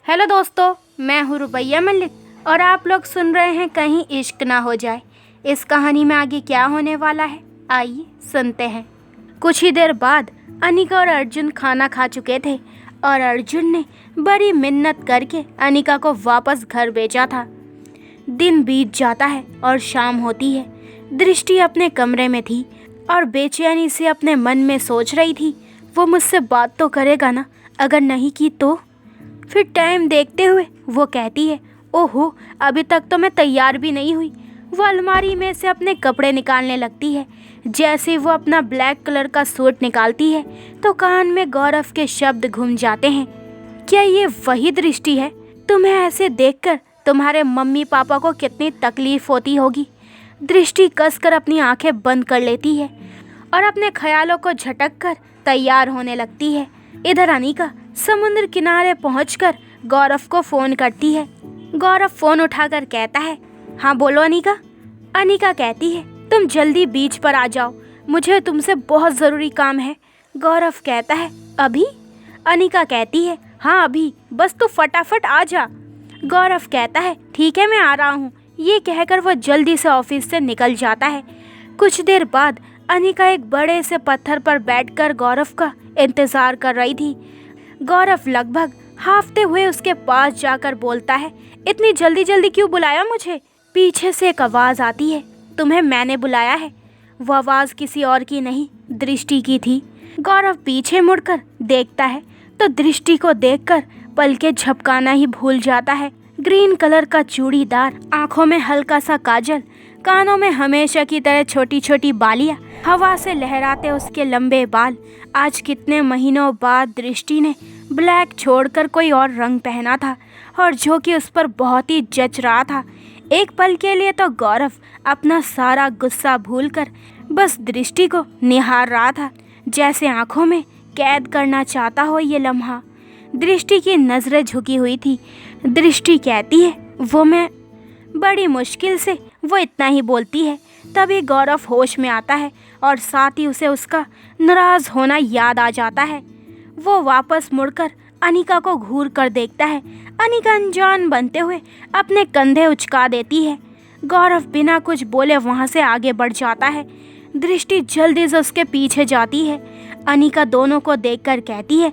Hello दोस्तों, मैं हूँ रुबैया मलिक और आप लोग सुन रहे हैं कहीं इश्क ना हो जाए। इस कहानी में आगे क्या होने वाला है, आइए सुनते हैं। कुछ ही देर बाद अनिका और अर्जुन खाना खा चुके थे और अर्जुन ने बड़ी मिन्नत करके अनिका को वापस घर भेजा था। दिन बीत जाता है और शाम होती है। दृष्टि अपने कमरे में थी और बेचैनी से अपने मन में सोच रही थी, वो मुझसे बात तो करेगा ना, अगर नहीं की तो। फिर टाइम देखते हुए वो कहती है, ओहो अभी तक तो मैं तैयार भी नहीं हुई। वो अलमारी में से अपने कपड़े निकालने लगती है। जैसे वो अपना ब्लैक कलर का सूट निकालती है तो कान में गौरव के शब्द घूम जाते हैं। क्या ये वही दृष्टि है? तुम्हें ऐसे देखकर तुम्हारे मम्मी पापा को कितनी तकलीफ होती होगी। दृष्टि कसकर अपनी आंखें बंद कर लेती है और अपने ख्यालों को झटक कर तैयार होने लगती है। इधर अनिका समुद्र किनारे पहुंचकर गौरव को फ़ोन करती है। गौरव फ़ोन उठाकर कहता है, हाँ बोलो अनिका। अनिका कहती है, तुम जल्दी बीच पर आ जाओ, मुझे तुमसे बहुत ज़रूरी काम है। गौरव कहता है, अभी? अनिका कहती है, हाँ अभी, बस तू फटाफट आ जा। गौरव कहता है, ठीक है मैं आ रहा हूँ। ये कहकर वो जल्दी से ऑफिस से निकल जाता है। कुछ देर बाद अनिका एक बड़े से पत्थर पर बैठकर गौरव का इंतज़ार कर रही थी। गौरव लगभग हाफते हुए उसके पास जाकर बोलता है, इतनी जल्दी जल्दी क्यों बुलाया मुझे? पीछे से एक आवाज़ आती है, तुम्हें मैंने बुलाया है। वो आवाज़ किसी और की नहीं, दृष्टि की थी। गौरव पीछे मुड़कर देखता है तो दृष्टि को देखकर पलकें झपकाना ही भूल जाता है। ग्रीन कलर का चूड़ीदार, आंखों में हल्का सा काजल, कानों में हमेशा की तरह छोटी छोटी बालियां, हवा से लहराते उसके लंबे बाल। आज कितने महीनों बाद दृष्टि ने ब्लैक छोड़कर कोई और रंग पहना था और जो कि उस पर बहुत ही जच रहा था। एक पल के लिए तो गौरव अपना सारा गुस्सा भूलकर बस दृष्टि को निहार रहा था, जैसे आंखों में कैद करना चाहता हो ये लम्हा। दृष्टि की नज़रें झुकी हुई थी। दृष्टि कहती है, वो मैं। बड़ी मुश्किल से वो इतना ही बोलती है। तभी गौरव होश में आता है और साथ ही उसे उसका नाराज़ होना याद आ जाता है। वो वापस मुड़कर अनिका को घूर कर देखता है। अनिका अनजान बनते हुए अपने कंधे उचका देती है। गौरव बिना कुछ बोले वहाँ से आगे बढ़ जाता है। दृष्टि जल्दी से उसके पीछे जाती है। अनिका दोनों को देखकर कहती है,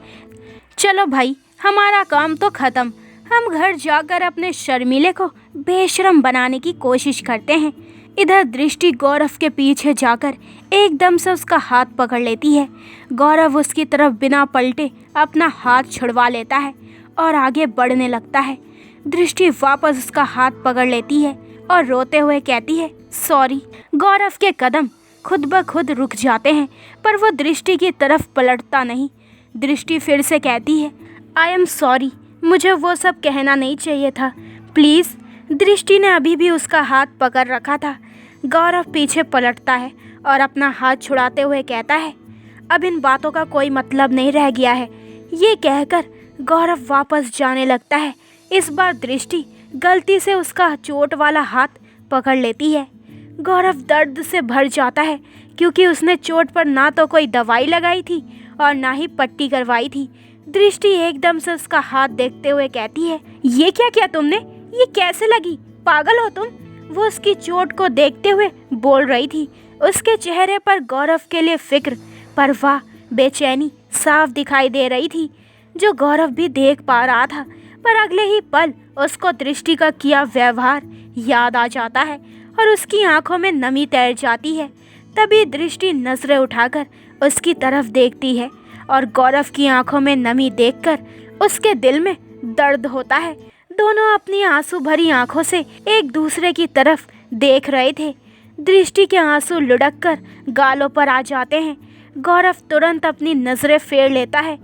चलो भाई, हमारा काम तो ख़त्म। हम घर जाकर अपने शर्मीले को बेशरम बनाने की कोशिश करते हैं। इधर दृष्टि गौरव के पीछे जाकर एकदम से उसका हाथ पकड़ लेती है। गौरव उसकी तरफ बिना पलटे अपना हाथ छुड़वा लेता है और आगे बढ़ने लगता है। दृष्टि वापस उसका हाथ पकड़ लेती है और रोते हुए कहती है, सॉरी। गौरव के कदम खुद ब खुद रुक जाते हैं पर वो दृष्टि की तरफ पलटता नहीं। दृष्टि फिर से कहती है, आई एम सॉरी, मुझे वो सब कहना नहीं चाहिए था, प्लीज़। दृष्टि ने अभी भी उसका हाथ पकड़ रखा था। गौरव पीछे पलटता है और अपना हाथ छुड़ाते हुए कहता है, अब इन बातों का कोई मतलब नहीं रह गया है। ये कहकर गौरव वापस जाने लगता है। इस बार दृष्टि गलती से उसका चोट वाला हाथ पकड़ लेती है। गौरव दर्द से भर जाता है क्योंकि उसने चोट पर ना तो कोई दवाई लगाई थी और ना ही पट्टी करवाई थी। दृष्टि एकदम से उसका हाथ देखते हुए कहती है, ये क्या किया तुमने? ये कैसे लगी? पागल हो तुम? वो उसकी चोट को देखते हुए बोल रही थी। उसके चेहरे पर गौरव के लिए फिक्र, परवाह, बेचैनी साफ दिखाई दे रही थी, जो गौरव भी देख पा रहा था। पर अगले ही पल उसको दृष्टि का किया व्यवहार याद आ जाता है और उसकी आंखों में नमी तैर जाती है। तभी दृष्टि नजरें उठाकर उसकी तरफ देखती है और गौरव की आंखों में नमी देखकर उसके दिल में दर्द होता है। दोनों अपनी आंसू भरी आंखों से एक दूसरे की तरफ देख रहे थे। दृष्टि के आंसू लुढ़क कर गालों पर आ जाते हैं। गौरव तुरंत अपनी नज़रें फेर लेता है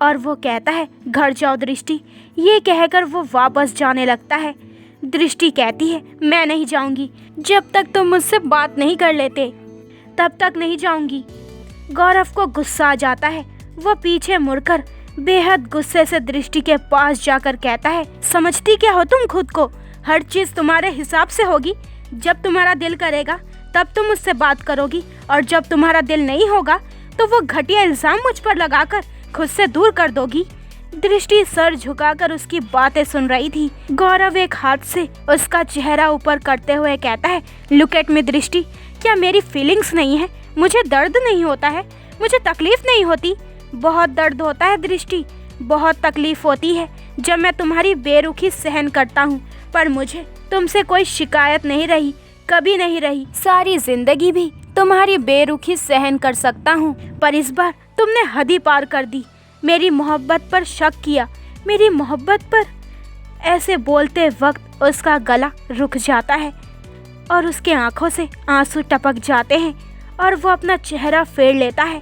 और वो कहता है, घर जाओ दृष्टि। ये कहकर वो वापस जाने लगता है। दृष्टि कहती है, मैं नहीं जाऊंगी, जब तक तुम मुझसे बात नहीं कर लेते तब तक नहीं जाऊंगी। गौरव को गुस्सा आ जाता है। वो पीछे मुड़कर बेहद गुस्से से दृष्टि के पास जाकर कहता है, समझती क्या हो तुम खुद को? हर चीज़ तुम्हारे हिसाब से होगी। जब तुम्हारा दिल करेगा तब तुम मुझसे बात करोगी और जब तुम्हारा दिल नहीं होगा तो वो घटिया इल्ज़ाम मुझ पर लगाकर खुद से दूर कर दोगी। दृष्टि सर झुकाकर उसकी बातें सुन रही थी। गौरव एक हाथ से उसका चेहरा ऊपर करते हुए कहता है, लुक एट मी दृष्टि, क्या मेरी फीलिंग्स नहीं है? मुझे दर्द नहीं होता है? मुझे तकलीफ नहीं होती? बहुत दर्द होता है दृष्टि, बहुत तकलीफ होती है जब मैं तुम्हारी बेरुखी सहन करता हूँ, पर मुझे तुमसे कोई शिकायत नहीं रही, कभी नहीं रही। सारी जिंदगी भी तुम्हारी बेरुखी सहन कर सकता हूँ, पर इस बार तुमने हद ही पार कर दी। मेरी मोहब्बत पर शक किया, मेरी मोहब्बत पर। ऐसे बोलते वक्त उसका गला रुक जाता है और उसके आंखों से आंसू टपक जाते हैं और वो अपना चेहरा फेर लेता है।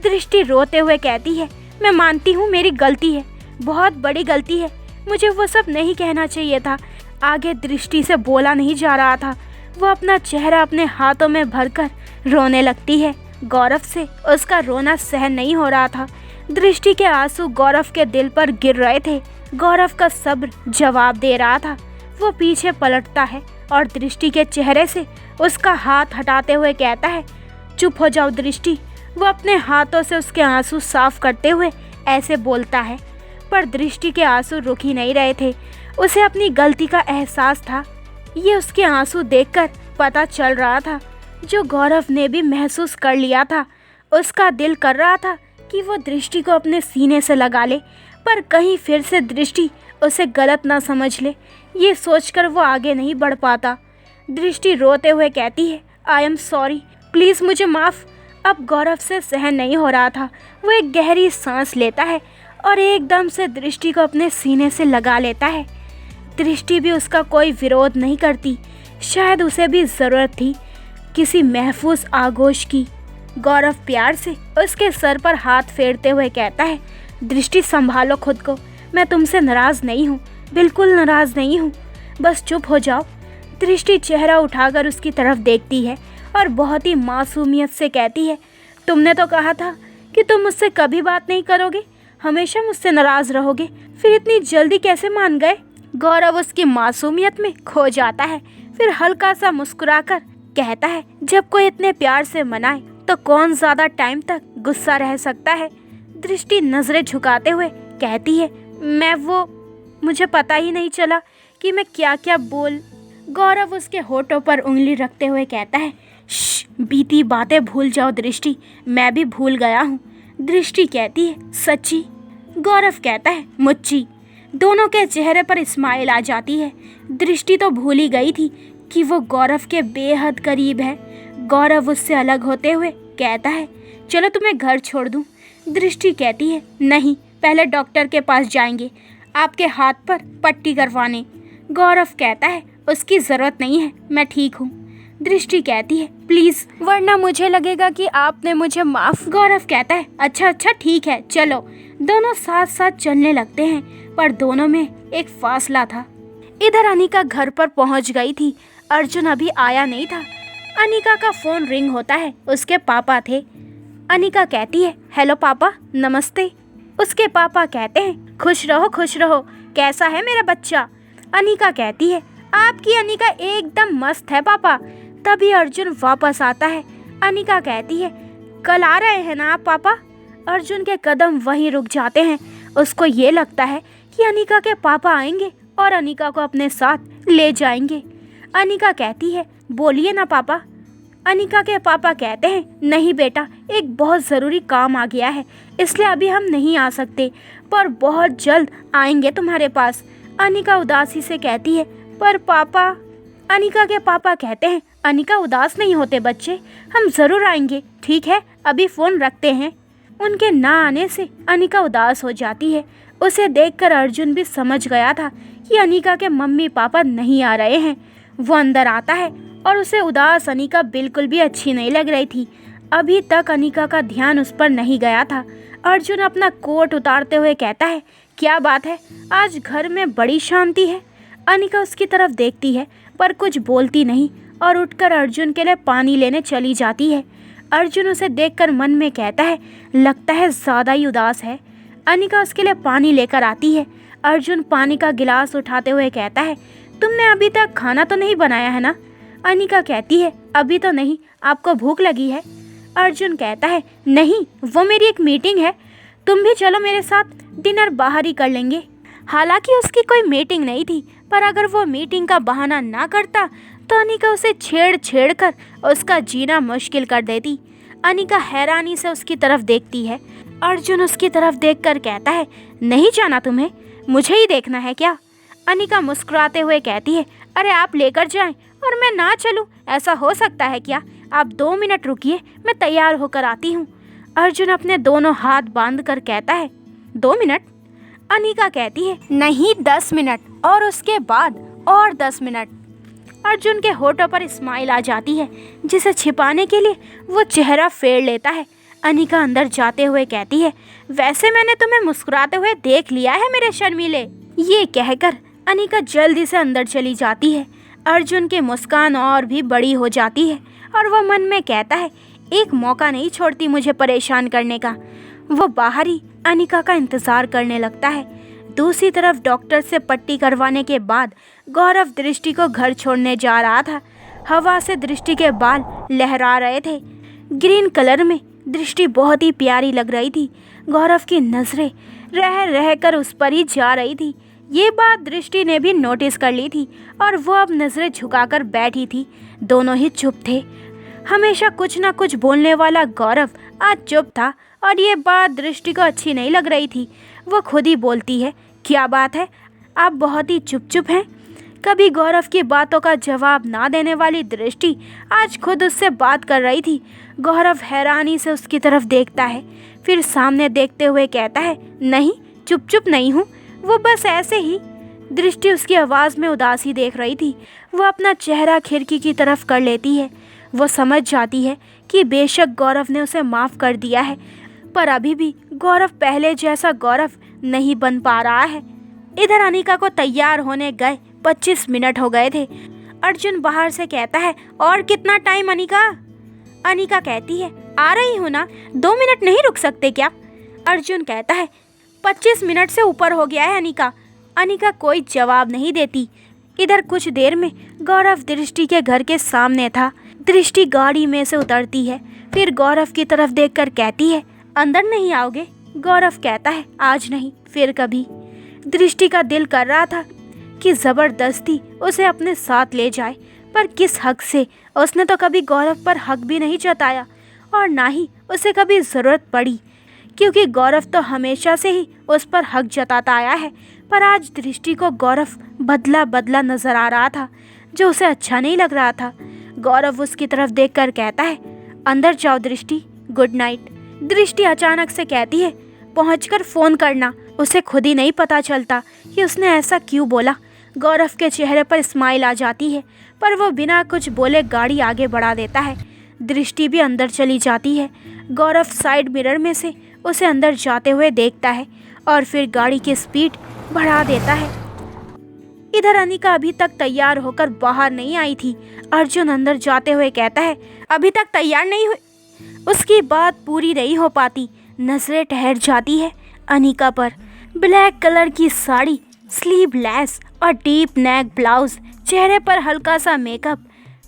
दृष्टि रोते हुए कहती है, मैं मानती हूँ मेरी गलती है, बहुत बड़ी गलती है, मुझे वो सब नहीं कहना चाहिए था। आगे दृष्टि से बोला नहीं जा रहा था। वो अपना चेहरा अपने हाथों में भरकर रोने लगती है। गौरव से उसका रोना सहन नहीं हो रहा था। दृष्टि के आंसू गौरव के दिल पर गिर रहे थे। गौरव का सब्र जवाब दे रहा था। वो पीछे पलटता है और दृष्टि के चेहरे से उसका हाथ हटाते हुए कहता है, चुप हो जाओ दृष्टि। वो अपने हाथों से उसके आंसू साफ करते हुए ऐसे बोलता है, पर दृष्टि के आंसू रुक ही नहीं रहे थे। उसे अपनी गलती का एहसास था। ये उसके आंसू देखकर पता चल रहा था, जो गौरव ने भी महसूस कर लिया था। उसका दिल कर रहा था कि वो दृष्टि को अपने सीने से लगा ले, पर कहीं फिर से दृष्टि उसे गलत ना समझ ले, ये सोचकर वो आगे नहीं बढ़ पाता। दृष्टि रोते हुए कहती है, आई एम सॉरी, प्लीज़ मुझे माफ़। अब गौरव से सहन नहीं हो रहा था। वो एक गहरी सांस लेता है और एकदम से दृष्टि को अपने सीने से लगा लेता है। दृष्टि भी उसका कोई विरोध नहीं करती। शायद उसे भी ज़रूरत थी किसी महफूज आगोश की। गौरव प्यार से उसके सर पर हाथ फेरते हुए कहता है, दृष्टि संभालो खुद को, मैं तुमसे नाराज़ नहीं हूँ, बिल्कुल नाराज़ नहीं हूँ, बस चुप हो जाओ। दृष्टि चेहरा उठाकर उसकी तरफ देखती है और बहुत ही मासूमियत से कहती है, तुमने तो कहा था कि तुम मुझसे कभी बात नहीं करोगे, हमेशा मुझसे नाराज़ रहोगे, फिर इतनी जल्दी कैसे मान गए? गौरव उसकी मासूमियत में खो जाता है, फिर हल्का सा मुस्कुराकर कहता है, जब कोई इतने प्यार से मनाए तो कौन ज़्यादा टाइम तक गुस्सा रह सकता है? दृष्टि नज़रें झुकाते हुए कहती है, मुझे पता ही नहीं चला कि मैं क्या क्या बोल। गौरव उसके होठों पर उंगली रखते हुए कहता है, बीती बातें भूल जाओ दृष्टि, मैं भी भूल गया हूँ। दृष्टि कहती है, सच्ची? गौरव कहता है, मुच्ची। दोनों के चेहरे पर स्माइल आ जाती है। दृष्टि तो भूल ही गई थी कि वो गौरव के बेहद करीब है। गौरव उससे अलग होते हुए कहता है, चलो तुम्हें घर छोड़ दूँ। दृष्टि कहती है, नहीं, पहले डॉक्टर के पास जाएंगे, आपके हाथ पर पट्टी करवाने। गौरव कहता है, उसकी ज़रूरत नहीं है, मैं ठीक हूँ। दृष्टि कहती है, प्लीज़, वरना मुझे लगेगा कि आपने मुझे माफ़। गौरव कहता है, अच्छा ठीक है, चलो। दोनों साथ साथ चलने लगते हैं, पर दोनों में एक फासला था। इधर अनिका घर पर पहुंच गई थी। अर्जुन अभी आया नहीं था। अनिका का फ़ोन रिंग होता है, उसके पापा थे। अनिका कहती है, हेलो पापा, नमस्ते। उसके पापा कहते हैं, खुश रहो, कैसा है मेरा बच्चा? अनिका कहती है, आपकी अनिका एकदम मस्त है पापा। तभी अर्जुन वापस आता है। अनिका कहती है, कल आ रहे हैं ना आप पापा? अर्जुन के कदम वहीं रुक जाते हैं। उसको ये लगता है कि अनिका के पापा आएंगे और अनिका को अपने साथ ले जाएंगे। अनिका कहती है, बोलिए ना पापा। अनिका के पापा कहते हैं, नहीं बेटा, एक बहुत ज़रूरी काम आ गया है, इसलिए अभी हम नहीं आ सकते, पर बहुत जल्द आएंगे तुम्हारे पास। अनिका उदासी से कहती है, पर पापा। अनिका के पापा कहते हैं, अनिका उदास नहीं होते बच्चे, हम ज़रूर आएंगे, ठीक है, अभी फ़ोन रखते हैं। उनके ना आने से अनिका उदास हो जाती है। उसे देखकर अर्जुन भी समझ गया था कि अनिका के मम्मी पापा नहीं आ रहे हैं। वो अंदर आता है और उसे उदास अनिका बिल्कुल भी अच्छी नहीं लग रही थी। अभी तक अनिका का ध्यान उस पर नहीं गया था। अर्जुन अपना कोट उतारते हुए कहता है, क्या बात है, आज घर में बड़ी शांति है। अनिका उसकी तरफ देखती है पर कुछ बोलती नहीं और उठकर अर्जुन के लिए पानी लेने चली जाती है। अर्जुन उसे देखकर मन में कहता है, लगता है ज़्यादा ही उदास है। अनिका उसके लिए पानी लेकर आती है। अर्जुन पानी का गिलास उठाते हुए कहता है, तुमने अभी तक खाना तो नहीं बनाया है ना? अनिका कहती है, अभी तो नहीं, आपको भूख लगी है? अर्जुन कहता है, नहीं, वो मेरी एक मीटिंग है, तुम भी चलो मेरे साथ, डिनर बाहर ही कर लेंगे। हालांकि उसकी कोई मीटिंग नहीं थी, पर अगर वो मीटिंग का बहाना ना करता तो अनिका उसे छेड़ छेड़ कर उसका जीना मुश्किल कर देती। अनिका हैरानी से उसकी तरफ देखती है। अर्जुन उसकी तरफ देखकर कहता है, नहीं जाना तुम्हें, मुझे ही देखना है क्या? अनिका मुस्कुराते हुए कहती है, अरे आप लेकर जाएं और मैं ना चलूं, ऐसा हो सकता है क्या? आप 2 मिनट रुकिए, मैं तैयार होकर आती हूँ। अर्जुन अपने दोनों हाथ बांध कर कहता है, 2 मिनट? अनिका कहती है, नहीं 10 मिनट, और उसके बाद और 10 मिनट। अर्जुन के होठों पर स्माइल आ जाती है, जिसे छिपाने के लिए वो चेहरा फेर लेता है। अनिका अंदर जाते हुए कहती है, वैसे मैंने तुम्हें मुस्कुराते हुए देख लिया है मेरे शर्मीले। ये कहकर अनिका जल्दी से अंदर चली जाती है। अर्जुन की मुस्कान और भी बड़ी हो जाती है और वह मन में कहता है, एक मौका नहीं छोड़ती मुझे परेशान करने का। वो बाहर ही अनिका का इंतजार करने लगता है। दूसरी तरफ डॉक्टर से पट्टी करवाने के बाद गौरव दृष्टि को घर छोड़ने जा रहा था। हवा से दृष्टि के बाल लहरा रहे थे। ग्रीन कलर में दृष्टि बहुत ही प्यारी लग रही थी। गौरव की नज़रें रह रह कर उस पर ही जा रही थी। ये बात दृष्टि ने भी नोटिस कर ली थी और वो अब नज़रें झुकाकर बैठी थी। दोनों ही चुप थे। हमेशा कुछ ना कुछ बोलने वाला गौरव आज चुप था और ये बात दृष्टि को अच्छी नहीं लग रही थी। वो खुद ही बोलती है, क्या बात है, आप बहुत ही चुप हैं। कभी गौरव की बातों का जवाब ना देने वाली दृष्टि आज खुद उससे बात कर रही थी। गौरव हैरानी से उसकी तरफ देखता है, फिर सामने देखते हुए कहता है, नहीं चुप नहीं हूँ, वो बस ऐसे ही। दृष्टि उसकी आवाज़ में उदासी देख रही थी। वो अपना चेहरा खिड़की की तरफ कर लेती है। वो समझ जाती है कि बेशक गौरव ने उसे माफ़ कर दिया है, पर अभी भी गौरव पहले जैसा गौरव नहीं बन पा रहा है। इधर अनिका को तैयार होने गए 25 मिनट हो गए थे। अर्जुन बाहर से कहता है, और कितना टाइम अनिका? अनिका कहती है, आ रही हूँ ना, 2 मिनट नहीं रुक सकते क्या? अर्जुन कहता है, 25 मिनट से ऊपर हो गया है अनिका। अनिका कोई जवाब नहीं देती। इधर कुछ देर में गौरव दृष्टि के घर के सामने था। दृष्टि गाड़ी में से उतरती है, फिर गौरव की तरफ देखकर कहती है, अंदर नहीं आओगे? गौरव कहता है, आज नहीं, फिर कभी। दृष्टि का दिल कर रहा था कि ज़बरदस्ती उसे अपने साथ ले जाए, पर किस हक से? उसने तो कभी गौरव पर हक भी नहीं जताया और ना ही उसे कभी ज़रूरत पड़ी, क्योंकि गौरव तो हमेशा से ही उस पर हक जताता आया है। पर आज दृष्टि को गौरव बदला बदला नज़र आ रहा था, जो उसे अच्छा नहीं लग रहा था। गौरव उसकी तरफ देखकर कहता है, अंदर जाओ दृष्टि, गुड नाइट। दृष्टि अचानक से कहती है, पहुंचकर फ़ोन करना। उसे खुद ही नहीं पता चलता कि उसने ऐसा क्यों बोला। गौरव के चेहरे पर स्माइल आ जाती है, पर वो बिना कुछ बोले गाड़ी आगे बढ़ा देता है। दृष्टि भी अंदर चली जाती है। गौरव साइड मिरर में से उसे अंदर जाते हुए देखता है और फिर गाड़ी की स्पीड बढ़ा देता है। इधर अनिका अभी तक तैयार होकर बाहर नहीं आई थी। अर्जुन अंदर जाते हुए कहता है, अभी तक तैयार नहीं हुई? उसकी बात पूरी नहीं हो पाती। नजरें ठहर जाती है अनिका पर। ब्लैक कलर की साड़ी, स्लीवलेस और डीप नेक ब्लाउज, चेहरे पर हल्का सा मेकअप,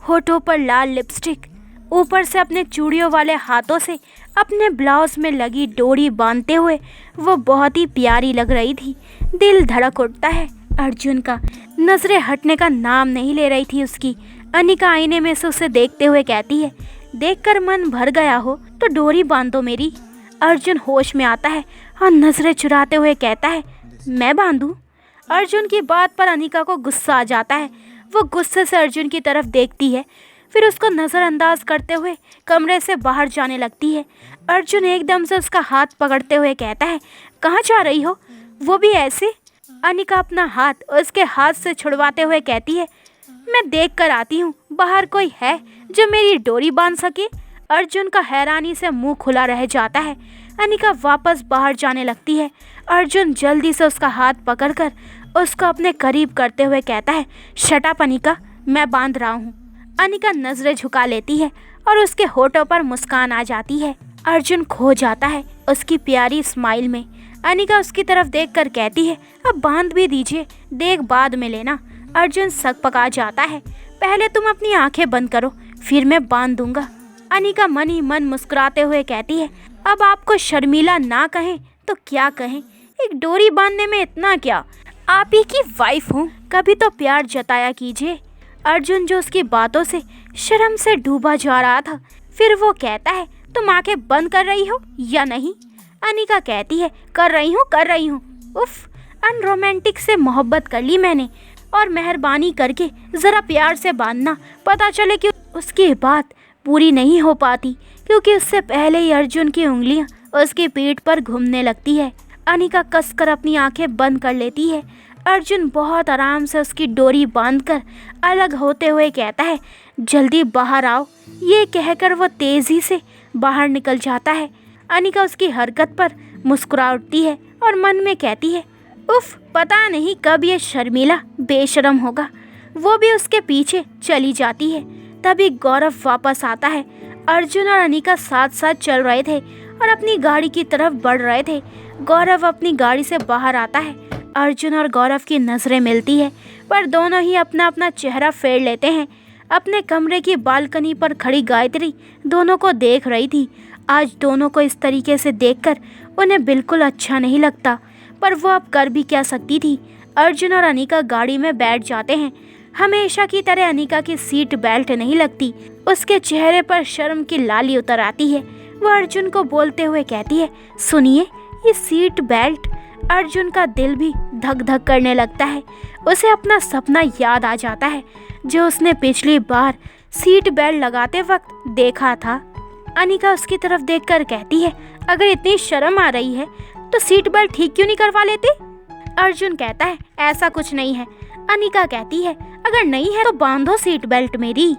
होठों पर लाल लिपस्टिक, ऊपर से अपने चूड़ियों वाले हाथों से अपने ब्लाउज में लगी डोरी बांधते हुए वो बहुत ही प्यारी लग रही थी। दिल धड़क उठता है अर्जुन का। नजरें हटने का नाम नहीं ले रही थी उसकी। अनिका आईने में से उसे देखते हुए कहती है, देखकर मन भर गया हो तो डोरी बांधो मेरी। अर्जुन होश में आता है और नजरें चुराते हुए कहता है, मैं बांधूं? अर्जुन की बात पर अनिका को गुस्सा आ जाता है। वो गुस्से से अर्जुन की तरफ देखती है, फिर उसको नज़रअंदाज करते हुए कमरे से बाहर जाने लगती है। अर्जुन एकदम से उसका हाथ पकड़ते हुए कहता है, कहाँ जा रही हो, वो भी ऐसे? अनिका अपना हाथ उसके हाथ से छुड़वाते हुए कहती है, मैं देख कर आती हूँ, बाहर कोई है जो मेरी डोरी बांध सके? अर्जुन का हैरानी से मुंह खुला रह जाता है। अनिका वापस बाहर जाने लगती है। अर्जुन जल्दी से उसका हाथ पकड़कर उसको अपने करीब करते हुए कहता है, शट अप अनिका, मैं बांध रहा हूँ। अनिका नजरें झुका लेती है और उसके होठों पर मुस्कान आ जाती है। अर्जुन खो जाता है उसकी प्यारी स्माइल में। अनिका उसकी तरफ देखकर कहती है, अब बांध भी दीजिए, देख बाद में लेना। अर्जुन सक पका जाता है, पहले तुम अपनी आंखें बंद करो, फिर मैं बांध दूंगा। अनिका मन ही मन मुस्कुराते हुए कहती है, अब आपको शर्मीला ना कहें तो क्या कहें, एक डोरी बांधने में इतना क्या, आप ही की वाइफ हूँ, कभी तो प्यार जताया कीजिए। अर्जुन जो उसकी बातों से शर्म से डूबा जा रहा था, फिर वो कहता है तुम आंखें बंद कर रही हो या नहीं? अनिका कहती है कर रही हूँ। उफ, अनरोमांटिक से मोहब्बत कर ली मैंने, और मेहरबानी करके ज़रा प्यार से बांधना, पता चले कि उसकी बात पूरी नहीं हो पाती, क्योंकि उससे पहले ही अर्जुन की उंगलियां उसकी पीठ पर घूमने लगती है। अनिका कसकर अपनी आंखें बंद कर लेती है। अर्जुन बहुत आराम से उसकी डोरी बांधकर अलग होते हुए कहता है जल्दी बाहर आओ। ये कहकर वो तेज़ी से बाहर निकल जाता है। अनिका उसकी हरकत पर मुस्कुरा उठती है और मन में कहती है उफ, पता नहीं कब ये शर्मिला बेशरम होगा। वो भी उसके पीछे चली जाती है। तभी गौरव वापस आता है। अर्जुन और अनिका साथ साथ चल रहे थे और अपनी गाड़ी की तरफ बढ़ रहे थे। गौरव अपनी गाड़ी से बाहर आता है। अर्जुन और गौरव की नज़रें मिलती है, पर दोनों ही अपना अपना चेहरा फेर लेते हैं। अपने कमरे की बालकनी पर खड़ी गायत्री दोनों को देख रही थी। आज दोनों को इस तरीके से देखकर उन्हें बिल्कुल अच्छा नहीं लगता, पर वो अब कर भी क्या सकती थी। अर्जुन और अनिका गाड़ी में बैठ जाते हैं। हमेशा की तरह अनिका की सीट बेल्ट नहीं लगती। उसके चेहरे पर शर्म की लाली उतर आती है। वो अर्जुन को बोलते हुए कहती है सुनिए, ये सीट बेल्ट। अर्जुन का दिल भी धक धक करने लगता है। उसे अपना सपना याद आ जाता है जो उसने पिछली बार सीट बेल्ट लगाते वक्त देखा था। अनिका उसकी तरफ देखकर कहती है अगर इतनी शर्म आ रही है तो सीट बेल्ट ठीक क्यों नहीं करवा लेते? अर्जुन कहता है ऐसा कुछ नहीं है। अनिका कहती है अगर नहीं है तो बांधो सीट बेल्ट मेरी।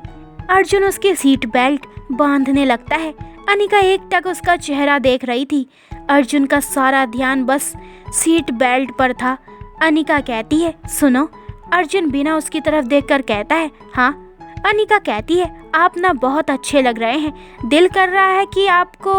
अर्जुन उसकी सीट बेल्ट बांधने लगता है। अनिका एकटक उसका चेहरा देख रही थी। अर्जुन का सारा ध्यान बस सीट बेल्ट पर था। अनिका कहती है सुनो। अर्जुन बिना उसकी तरफ देखकर कहता है हाँ। अनिका कहती है आप ना बहुत अच्छे लग रहे हैं, दिल कर रहा है कि आपको।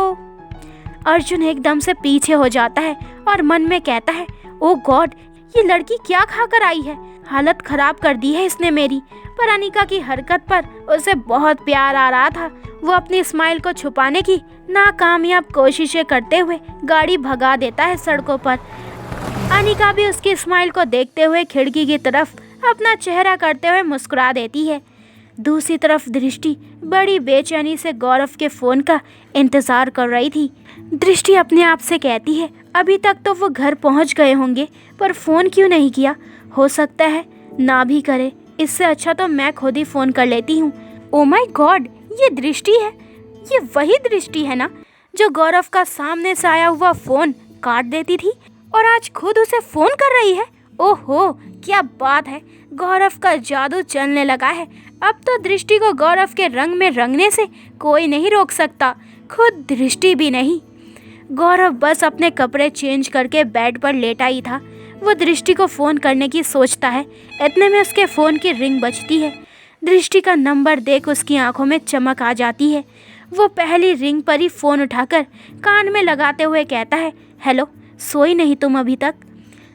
अर्जुन एकदम से पीछे हो जाता है और मन में कहता है ओ गॉड, ये लड़की क्या खा कर आई है, हालत खराब कर दी है इसने मेरी। पर अनिका की हरकत पर उसे बहुत प्यार आ रहा था। वो अपनी स्माइल को छुपाने की नाकामयाब कोशिशें करते हुए गाड़ी भगा देता है सड़कों पर। अनिका भी उसकी स्माइल को देखते हुए खिड़की की तरफ अपना चेहरा करते हुए मुस्कुरा देती है। दूसरी तरफ दृष्टि बड़ी बेचैनी से गौरव के फ़ोन का इंतज़ार कर रही थी। दृष्टि अपने आप से कहती है अभी तक तो वो घर पहुंच गए होंगे, पर फ़ोन क्यों नहीं किया? हो सकता है ना भी करे, इससे अच्छा तो मैं खुद ही फ़ोन कर लेती हूँ। ओ माय गॉड, ये दृष्टि है। ये वही दृष्टि है ना जो गौरव का सामने से आया हुआ फ़ोन काट देती थी और आज खुद उसे फ़ोन कर रही है। ओहो, क्या बात है, गौरव का जादू चलने लगा है। अब तो दृष्टि को गौरव के रंग में रंगने से कोई नहीं रोक सकता, खुद दृष्टि भी नहीं। गौरव बस अपने कपड़े चेंज करके बेड पर लेटा ही था। वो दृष्टि को फ़ोन करने की सोचता है। इतने में उसके फ़ोन की रिंग बजती है। दृष्टि का नंबर देख उसकी आंखों में चमक आ जाती है। वो पहली रिंग पर ही फ़ोन उठाकर कान में लगाते हुए कहता है हेलो, सोई नहीं तुम अभी तक?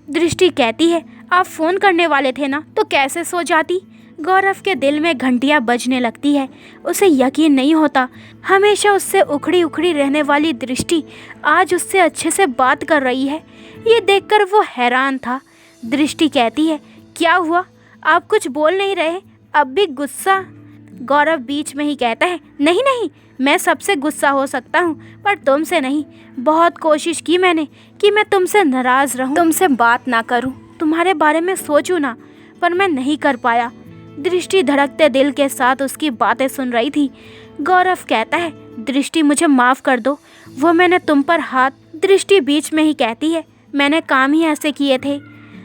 दृष्टि कहती है आप फ़ोन करने वाले थे ना, तो कैसे सो जाती? गौरव के दिल में घंटियां बजने लगती है। उसे यकीन नहीं होता, हमेशा उससे उखड़ी उखड़ी रहने वाली दृष्टि आज उससे अच्छे से बात कर रही है। ये देखकर वो हैरान था। दृष्टि कहती है क्या हुआ, आप कुछ बोल नहीं रहे, अब भी गुस्सा? गौरव बीच में ही कहता है नहीं नहीं, मैं सबसे गुस्सा हो सकता हूँ पर तुमसे नहीं। बहुत कोशिश की मैंने कि मैं तुमसे नाराज़ रहूँ, तुमसे बात ना करूँ, तुम्हारे बारे में सोचूं ना, पर मैं नहीं कर पाया। दृष्टि धड़कते दिल के साथ उसकी बातें सुन रही थी। गौरव कहता है दृष्टि मुझे माफ़ कर दो, वो मैंने तुम पर हाथ। दृष्टि बीच में ही कहती है मैंने काम ही ऐसे किए थे।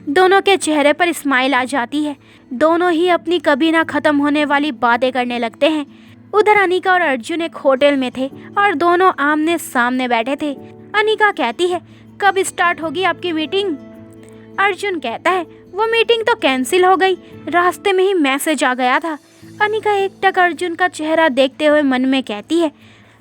दोनों के चेहरे पर स्माइल आ जाती है। दोनों ही अपनी कभी ना ख़त्म होने वाली बातें करने लगते हैं। उधर अनिका और अर्जुन एक होटल में थे और दोनों आमने सामने बैठे थे। अनिका कहती है कब स्टार्ट होगी आपकी मीटिंग? अर्जुन कहता है वो मीटिंग तो कैंसिल हो गई, रास्ते में ही मैसेज आ गया था। अनिका एकटक अर्जुन का चेहरा देखते हुए मन में कहती है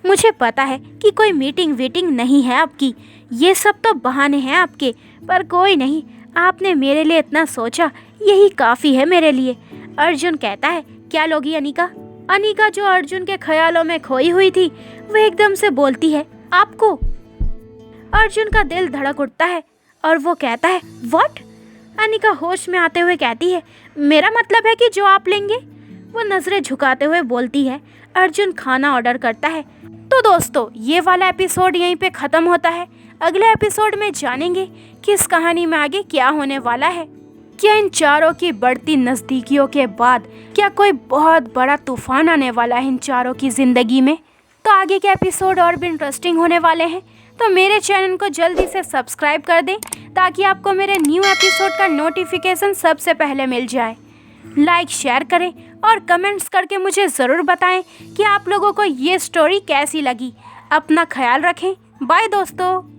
मुझे पता है कि कोई मीटिंग वीटिंग नहीं है आपकी, ये सब तो बहाने हैं आपके, पर कोई नहीं, आपने मेरे लिए इतना सोचा, यही काफ़ी है मेरे लिए। अर्जुन कहता है क्या लोगी अनिका? अनिका जो अर्जुन के ख्यालों में खोई हुई थी वो एकदम से बोलती है आपको। अर्जुन का दिल धड़क उठता है और वो कहता है व्हाट। अनिका होश में आते हुए कहती है मेरा मतलब है कि जो आप लेंगे। वो नजरें झुकाते हुए बोलती है। अर्जुन खाना ऑर्डर करता है। तो दोस्तों ये वाला एपिसोड यहीं पे ख़त्म होता है। अगले एपिसोड में जानेंगे कि इस कहानी में आगे क्या होने वाला है। क्या इन चारों की बढ़ती नज़दीकियों के बाद क्या कोई बहुत बड़ा तूफान आने वाला है इन चारों की ज़िंदगी में। तो आगे के एपिसोड और भी इंटरेस्टिंग होने वाले हैं। तो मेरे चैनल को जल्दी से सब्सक्राइब कर दें ताकि आपको मेरे न्यू एपिसोड का नोटिफिकेशन सबसे पहले मिल जाए। लाइक शेयर करें और कमेंट्स करके मुझे ज़रूर बताएं कि आप लोगों को ये स्टोरी कैसी लगी। अपना ख्याल रखें। बाय दोस्तों।